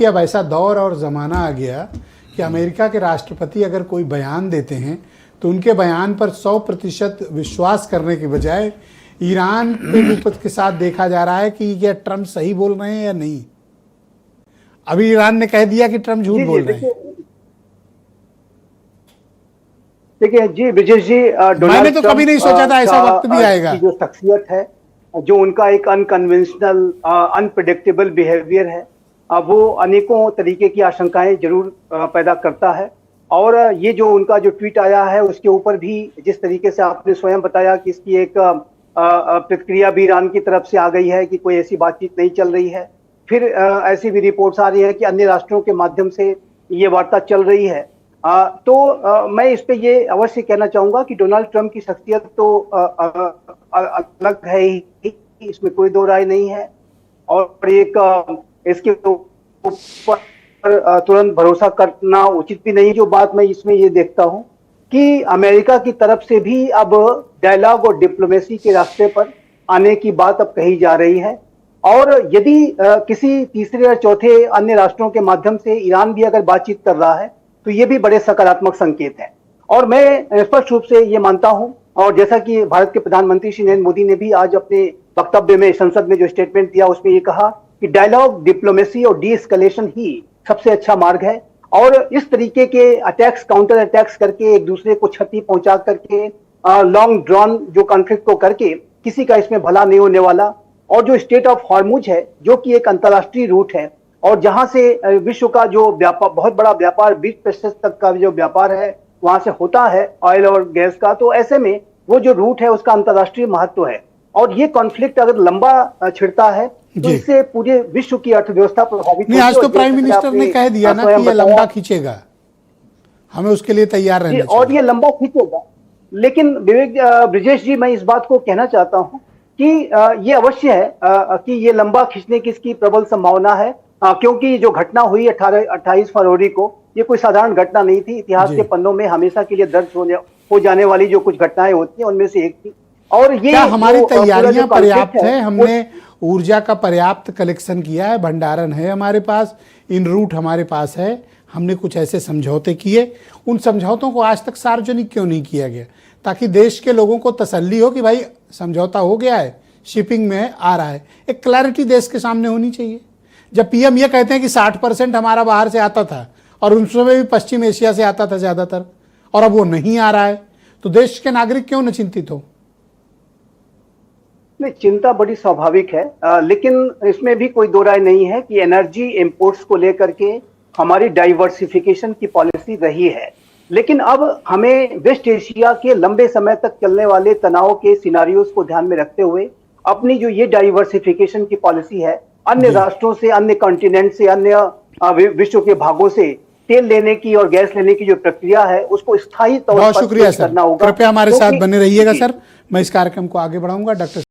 कि अब ऐसा दौर और ज़माना आ गया कि अमेरिका के राष्ट्रपति अगर कोई बयान देते हैं तो उनके बयान पर 100% विश्वास करने के बजाय ईरान के साथ देखा जा रहा है कि क्या ट्रम्प सही बोल रहे हैं या नहीं। अभी ईरान ने कह दिया कि ट्रम्प झूठ बोल रहे हैं। देखिए जी ब्रिजेश जी, मैंने तो कभी नहीं सोचा था ऐसा वक्त भी आएगा। जो शख्सियत है, जो उनका एक अनकन्वेंशनल अनप्रेडिक्टेबल बिहेवियर है, वो अनेकों तरीके की आशंकाएं जरूर पैदा करता है। और ये जो उनका जो ट्वीट आया है उसके ऊपर भी जिस तरीके से आपने स्वयं बताया कि इसकी एक प्रतिक्रिया भी ईरान की तरफ से आ गई है कि कोई ऐसी बातचीत नहीं चल रही है। फिर ऐसी भी रिपोर्ट्स आ रही है कि अन्य राष्ट्रों के माध्यम से ये वार्ता चल रही है। मैं इस पे ये अवश्य कहना चाहूंगा कि डोनाल्ड ट्रंप की शख्सियत तो अलग है ही, इसमें कोई दो राय नहीं है। और एक इसके ऊपर तुरंत भरोसा करना उचित भी नहीं। जो बात मैं इसमें ये देखता हूं कि अमेरिका की तरफ से भी अब डायलॉग और डिप्लोमेसी के रास्ते पर आने की बात अब कही जा रही है। और यदि किसी तीसरे या चौथे अन्य राष्ट्रों के माध्यम से ईरान भी अगर बातचीत कर रहा है तो ये भी बड़े सकारात्मक संकेत है। और मैं स्पष्ट रूप से ये मानता हूं, और जैसा कि भारत के प्रधानमंत्री श्री नरेंद्र मोदी ने भी आज अपने वक्तव्य में संसद में जो स्टेटमेंट दिया उसमें ये कहा कि डायलॉग, डिप्लोमेसी और डी एस्केलेशन ही सबसे अच्छा मार्ग है। और इस तरीके के अटैक्स, काउंटर अटैक्स करके एक दूसरे को क्षति पहुंचा करके लॉन्ग ड्रॉन जो कॉन्फ्लिक्ट को करके किसी का इसमें भला नहीं होने वाला। और जो स्टेट ऑफ हॉर्मुज है जो कि एक अंतर्राष्ट्रीय रूट है और जहां से विश्व का जो व्यापार, बहुत बड़ा व्यापार 20% तक का जो व्यापार है वहां से होता है ऑयल और गैस का, तो ऐसे में वो जो रूट है उसका अंतर्राष्ट्रीय महत्व है। और ये कॉन्फ्लिक्ट अगर लंबा छिड़ता है तो इससे पूरे विश्व की अर्थव्यवस्था प्रभावित होगी। आज तो प्राइम मिनिस्टर ने कह दिया ना कि ये लंबा खींचेगा, हमें उसके लिए तैयार रहना चाहिए। और ये लंबा खींचेगा, लेकिन ब्रिजेश जी, मैं इस बात को कहना चाहता हूं कि ये अवश्य है कि ये लंबा खींचने की इसकी प्रबल संभावना है, क्योंकि जो घटना हुई 28 फरवरी को, ये कोई साधारण घटना नहीं थी। इतिहास के पन्नों में हमेशा के लिए दर्ज हो जाने वाली जो कुछ घटनाएं होती हैं उनमें से एक थी। और ये हमारी तैयारियां पर्याप्त है, हमने ऊर्जा का पर्याप्त कलेक्शन किया है, भंडारण है हमारे पास, इन रूट हमारे पास है। हमने कुछ ऐसे समझौते किए, उन समझौतों को आज तक सार्वजनिक क्यों नहीं किया गया, ताकि देश के लोगों को तसल्ली हो कि भाई समझौता हो गया है, शिपिंग में आ रहा है। एक क्लैरिटी देश के सामने होनी चाहिए। जब पीएम ये कहते हैं कि 60% हमारा बाहर से आता था और उन समय भी पश्चिम एशिया से आता था ज़्यादातर, और अब वो नहीं आ रहा है, तो देश के नागरिक क्यों न चिंतित हो? नहीं, चिंता बड़ी स्वाभाविक है, लेकिन इसमें भी कोई दो राय नहीं है कि एनर्जी इंपोर्ट्स को लेकर के हमारी डाइवर्सिफिकेशन की पॉलिसी रही है। लेकिन अब हमें वेस्ट एशिया के लंबे समय तक चलने वाले तनाव के सिनारियोज को ध्यान में रखते हुए अपनी जो ये डाइवर्सिफिकेशन की पॉलिसी है, अन्य राष्ट्रों से, अन्य कॉन्टिनेंट से, अन्य विश्व के भागों से तेल लेने की और गैस लेने की जो प्रक्रिया है उसको स्थायी तौर पर करना होगा। कृपया हमारे साथ बने रहिएगा सर, मैं इस कार्यक्रम को आगे बढ़ाऊंगा। डॉक्टर